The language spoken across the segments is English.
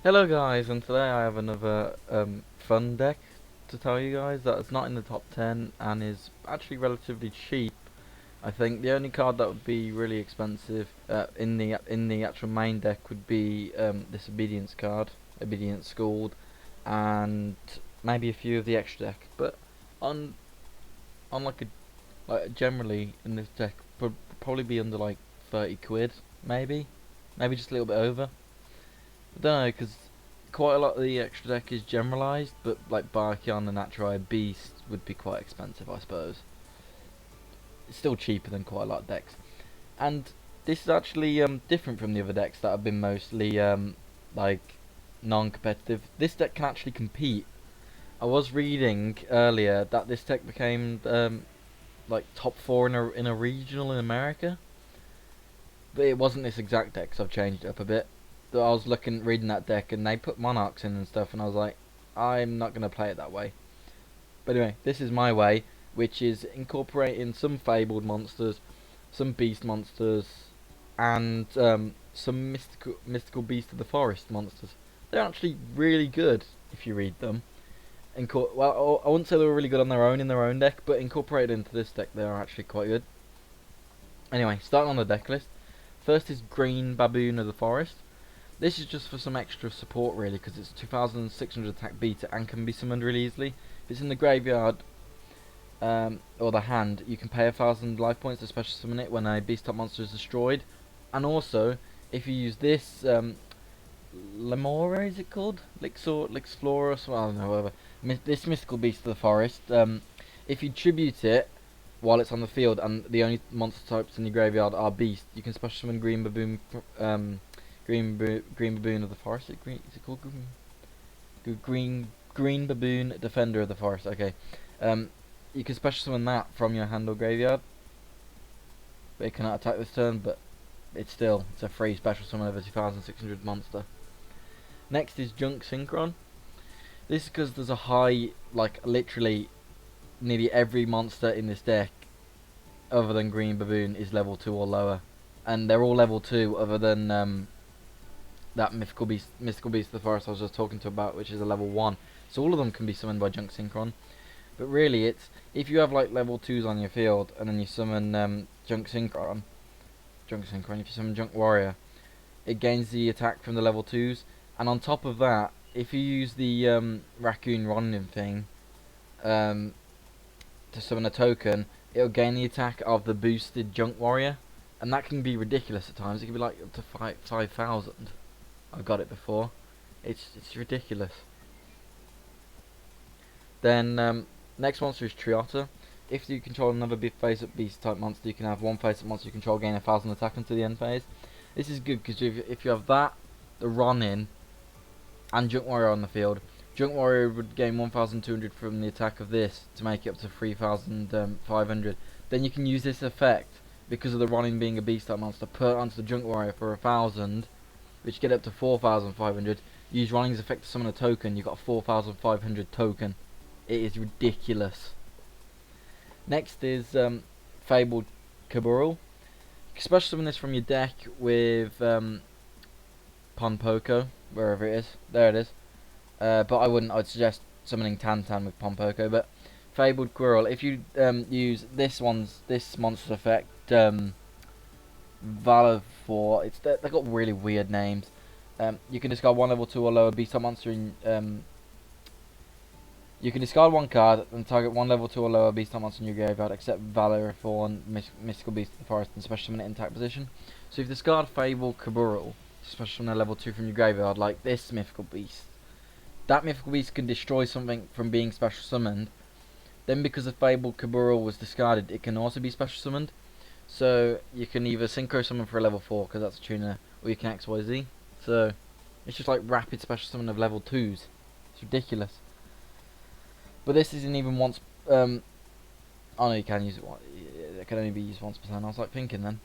Hello guys, and today I have another fun deck to tell you guys that is not in the top 10 and is actually relatively cheap. I think the only card that would be really expensive in the actual main deck would be this Obedience card, Obedience Schooled, and maybe a few of the extra deck. But on on like generally in this deck would probably be under like 30 quid, maybe just a little bit over. I don't know, because quite a lot of the extra deck is generalised, but like Barkion and Atroid Beast would be quite expensive, I suppose. It's still cheaper than quite a lot of decks. And this is actually different from the other decks that have been mostly like non-competitive. This deck can actually compete. I was reading earlier that this deck became like top 4 in a regional in America, but it wasn't this exact deck, so I've changed it up a bit. I was reading that deck, and they put monarchs in and stuff, and I was like, I'm not gonna play it that way. But anyway, this is my way, which is incorporating some fabled monsters, some beast monsters, and some mystical beast of the forest monsters. They're actually really good if you read them. Well, I wouldn't say they were really good on their own in their own deck, but incorporated into this deck, they are actually quite good. Anyway, starting on the deck list. First is Green Baboon of the Forest. This is just for some extra support really, because it's 2600 attack beta and can be summoned really easily. If it's in the graveyard or the hand, you can pay 1000 life points to special summon it when a beast type monster is destroyed. And also, if you use this Lemora, is it called? Lixflorus, well, I don't know, whatever. This mystical beast of the forest, if you tribute it while it's on the field and the only monster types in your graveyard are beast, you can special summon Green Baboon Green Baboon of the Forest. Is it called Green Baboon Defender of the Forest? Okay. You can special summon that from your hand or graveyard. But it cannot attack this turn, but it's a free special summon of a 2600 monster. Next is Junk Synchron. This is because there's a high, like literally nearly every monster in this deck other than Green Baboon is level 2 or lower. And they're all level 2 other than that mystical beast of the forest I was just talking to about, which is a level 1. So all of them can be summoned by Junk Synchron. But really, it's if you have like level 2s on your field and then you summon Junk Synchron, if you summon Junk Warrior, it gains the attack from the level 2s. And on top of that, if you use the Raccoon Ronin thing to summon a token, it'll gain the attack of the boosted Junk Warrior. And that can be ridiculous at times. It can be like up to 5,000. I've got it before. It's ridiculous. Then next monster is Triota. If you control another face-up beast type monster, you can have one face-up monster you control gain 1000 attack until the end phase. This is good because if you have that, the Ronin, and Junk Warrior on the field, Junk Warrior would gain 1200 from the attack of this to make it up to 3500. Then you can use this effect, because of the Ronin being a beast type monster, put onto the Junk Warrior for 1000, which get up to 4500. Use Ronin's effect to summon a token, you got a 4500 token. It is ridiculous. Next is Fabled Kabural. You can special summon this from your deck with Ponpoko, wherever it is. There it is. But I'd suggest summoning Tantan with Ponpoko. But Fabled Squirrel, if you use this monster's effect, Valor 4, they've got really weird names. You can discard one level 2 or lower beast type monster in you can discard one card and target one level 2 or lower beast type monster in your graveyard except Valor 4 and Mystical Beast of the Forest and special summon it in attack position. So if you discard Fabled Kabural, special summon a level 2 from your graveyard like this Mythical Beast, that Mythical Beast can destroy something from being special summoned. Then because the Fabled Kabural was discarded, it can also be special summoned. So you can either Synchro Summon for a level 4, because that's a tuner, or you can XYZ. So it's just like rapid special summon of level 2s. It's ridiculous. But this isn't even once. Oh no, you can use it. It can only be used once per turn. I was like thinking then.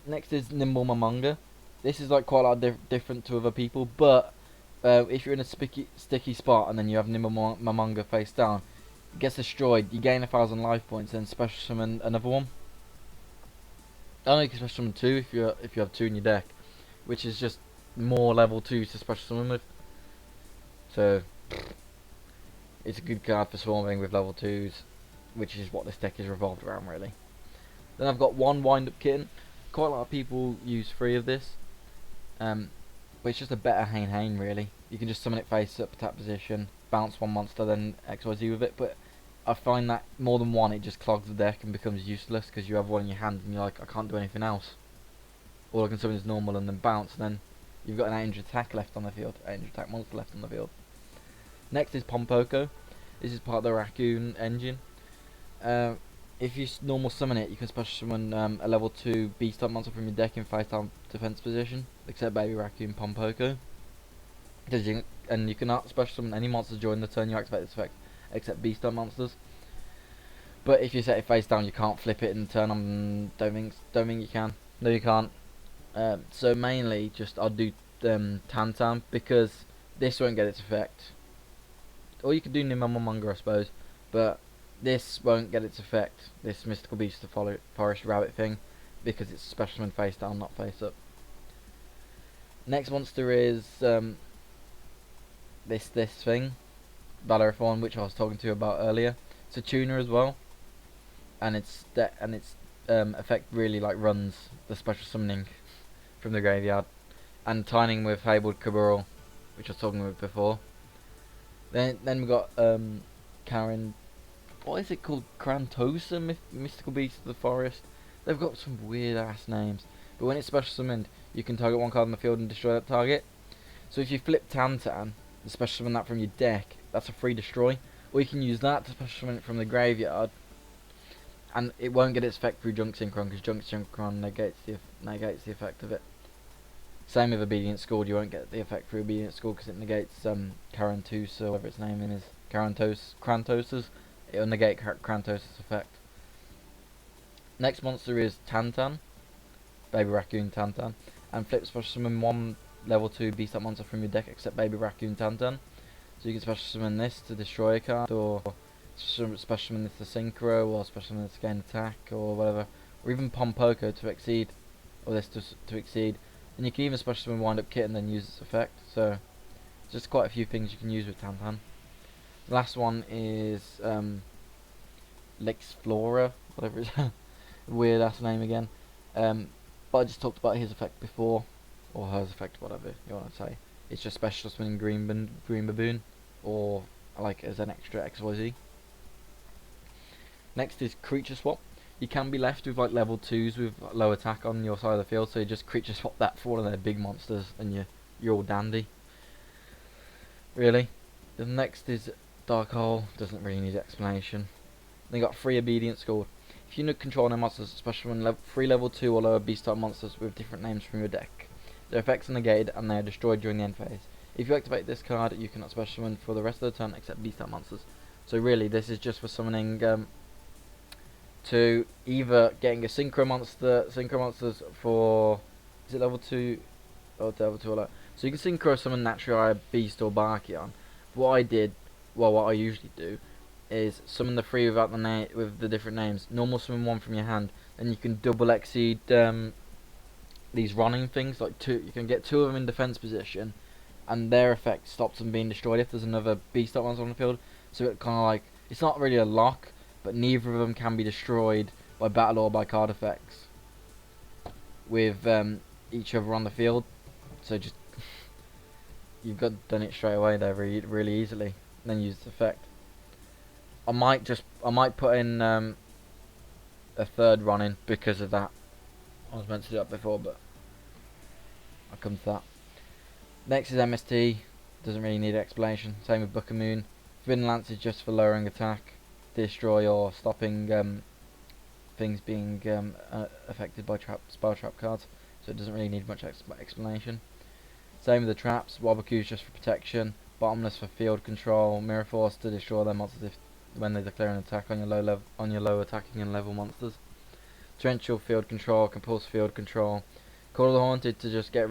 Next is Nimble Mamanga. This is like quite a lot different to other people, but if you're in a sticky spot and then you have Nimble Mamanga face down, it gets destroyed. You gain 1000 life points, and special summon another one. I know you can special summon 2 if you have 2 in your deck, which is just more level 2s to special summon with. So it's a good card for swarming with level 2s, which is what this deck is revolved around really. Then I've got one wind-up kitten. Quite a lot of people use 3 of this, but it's just a better Hain really. You can just summon it face up, attack position, bounce one monster, then XYZ with it. But I find that more than one, it just clogs the deck and becomes useless because you have one in your hand and you're like, I can't do anything else. All I can summon is normal and then bounce, and then you've got an 800 attack left on the field, 800 attack monster left on the field. Next is Pompoko. This is part of the Raccoon engine. If you normal summon it, you can special summon a level 2 beast type monster from your deck in 5-star defense position, except Baby Raccoon Pompoko. And you cannot special summon any monsters during the turn you activate this effect, except beast type monsters. But if you set it face down, you can't flip it in the turn. Don't think you can. No, you can't. So mainly, I'll do Tantan because this won't get its effect. Or you could do Nimamonger, I suppose, but this won't get its effect. This Mystical Beast of Forest Rabbit thing, because it's special summon face down, not face up. Next monster is this thing, Bellerophon, which I was talking to you about earlier. It's a tuner as well, and its effect really like runs the special summoning from the graveyard, and tining with Fabled Caburl, which I was talking about before. Then we got Karen. What is it called? Krantosa, Mystical Beast of the Forest. They've got some weird ass names. But when it's special summoned, you can target one card on the field and destroy that target. So if you flip Tantan, and special summon that from your deck, that's a free destroy. Or you can use that to special summon it from the graveyard, and it won't get its effect through Junk Synchron, because Junk Synchron negates the effect of it. Same with Obedient School, you won't get the effect through Obedient School because it negates Karantusa, or whatever its name is, Krantosas. It will negate Krantosas' effect. Next monster is Tantan, Baby Raccoon Tantan, and flip special summon one level 2 beast type monster from your deck except Baby Raccoon Tantan. So you can special summon this to destroy a card, or special summon this to synchro, or special summon this to gain attack, or whatever, or even Pompoko to exceed, or this to exceed. And you can even special summon Wind Up Kit and then use its effect. So just quite a few things you can use with Tantan. The last one is Lexflora, whatever it is. Weird ass name again. But I just talked about his effect before, or hers effect, whatever you want to say. It's just special summoning Green Baboon, or like as an extra XYZ. Next is Creature Swap. You can be left with like level 2s with low attack on your side of the field, so you just creature swap that for one of their big monsters, and you're all dandy. Really. The next is Dark Hole. Doesn't really need explanation. Then you got 3 Obedient School. If you control no monsters, especially when 3 level 2 or lower beast type monsters with different names from your deck, their effects are negated and they are destroyed during the end phase. If you activate this card, you cannot special summon for the rest of the turn except beast type monsters. So really, this is just for summoning to either getting a synchro monsters for, is it level 2 or level 2 or lower? So you can synchro summon Naturai, Beast or Barkion. What I usually do is summon the 3 without with the different names. Normal summon 1 from your hand, then you can double exceed these running things, like 2. You can get 2 of them in defense position, and their effect stops them being destroyed if there's another beast that one's on the field. So it kind of like, it's not really a lock, but neither of them can be destroyed by battle or by card effects with each other on the field. So just you've done it straight away there really easily, and then use the effect. I might put in a 3rd run in because of that. I was meant to do that before, but I'll come to that. Next is MST. Doesn't really need explanation. Same with Book of Moon. Forbidden Lance is just for lowering attack, destroy or stopping things being affected by spell trap cards. So it doesn't really need much explanation. Same with the traps. Wabaku is just for protection. Bottomless for field control. Mirror Force to destroy their monsters when they declare an attack on your low attacking and level monsters. Torrential field control, compulsive field control. Call of the Haunted to just get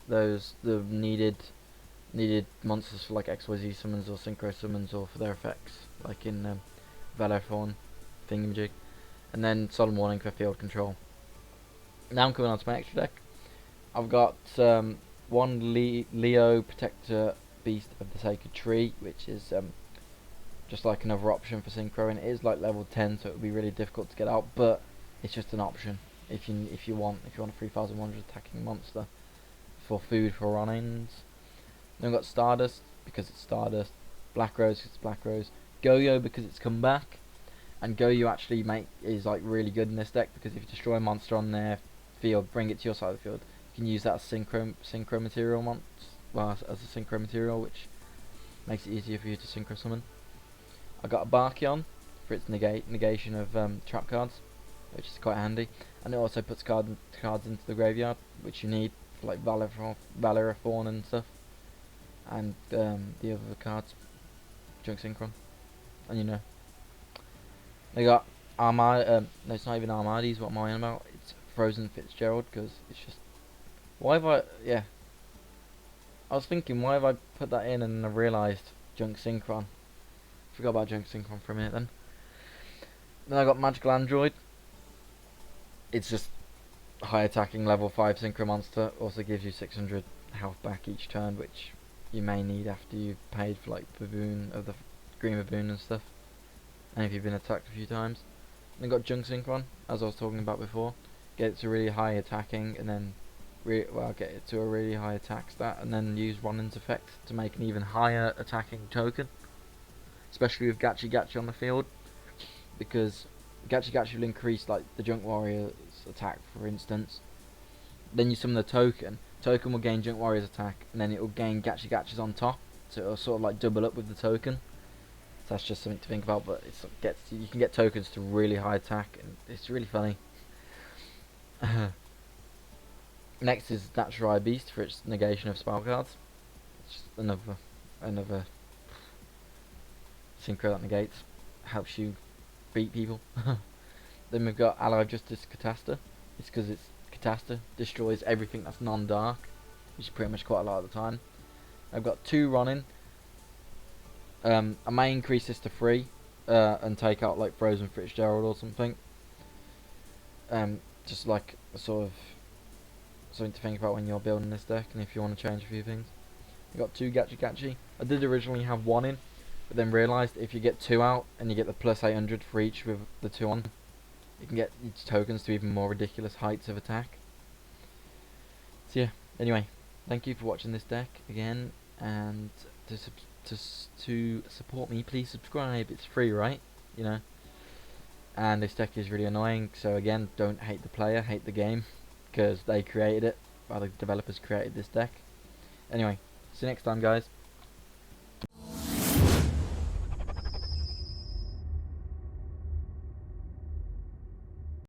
the needed monsters for like XYZ summons or synchro summons, or for their effects, like in Bellerophon, Thingamajig. And then Solemn Warning for field control. Now I'm coming on to my extra deck. I've got one Leo Protector Beast of the Sacred Tree, which is just like another option for synchro, and it is like level 10, so it would be really difficult to get out, but it's just an option if you want a 3100 attacking monster for food for run-ins. Then we've got Stardust because it's Stardust, Black Rose because it's Black Rose, Goyo because it's come back, and Goyo actually is like really good in this deck because if you destroy a monster on their field, bring it to your side of the field, you can use that as synchro material as a synchro material, which makes it easier for you to synchro summon. I got a Barkion for its negation of trap cards, which is quite handy, and it also puts cards into the graveyard, which you need for like Valerathorn and stuff, and the other cards, Junk Synchron, and you know. They got no, it's not even Armades. What am I on about? It's Frozen Fitzgerald, because it's just yeah. I was thinking, why have I put that in, and I realised Junk Synchron. Forgot about Junk Synchron for a minute then. Then I got Magical Android. It's just high attacking level 5 synchro monster. Also gives you 600 health back each turn, which you may need after you've paid for like Baboon of the Green Baboon and stuff, and if you've been attacked a few times. Then got Junk Synchron, as I was talking about before. Get it to really high attacking, and then get it to a really high attack stat, and then use Ronin's effect to make an even higher attacking token, especially with Gachi Gachi on the field, because Gachi Gachi will increase like the Junk Warrior's attack, for instance. Then you summon the token. Token will gain Junk Warrior's attack, and then it will gain Gachi Gachi's on top, so it'll sort of like double up with the token. So that's just something to think about. But you can get tokens to really high attack, and it's really funny. Next is Natural Eye Beast for its negation of spell cards. It's just another synchro that negates, helps you beat people. Then we've got Ally of Justice Catasta. It's because it's Catasta, destroys everything that's non-dark, which is pretty much quite a lot of the time. I've got 2 Ronin. I may increase this to 3 and take out like Frozen Fitzgerald or something. Just like a sort of something to think about when you're building this deck, and if you want to change a few things. I got 2 Gachi Gachi. I did originally have 1 in, but then realised if you get 2 out and you get the plus 800 for each with the 2 on, you can get each tokens to even more ridiculous heights of attack. So yeah, anyway, thank you for watching this deck again, and to support me, please subscribe. It's free, right? You know. And this deck is really annoying, so again, don't hate the player, hate the game, because they created it, or the developers created this deck. Anyway, see you next time, guys.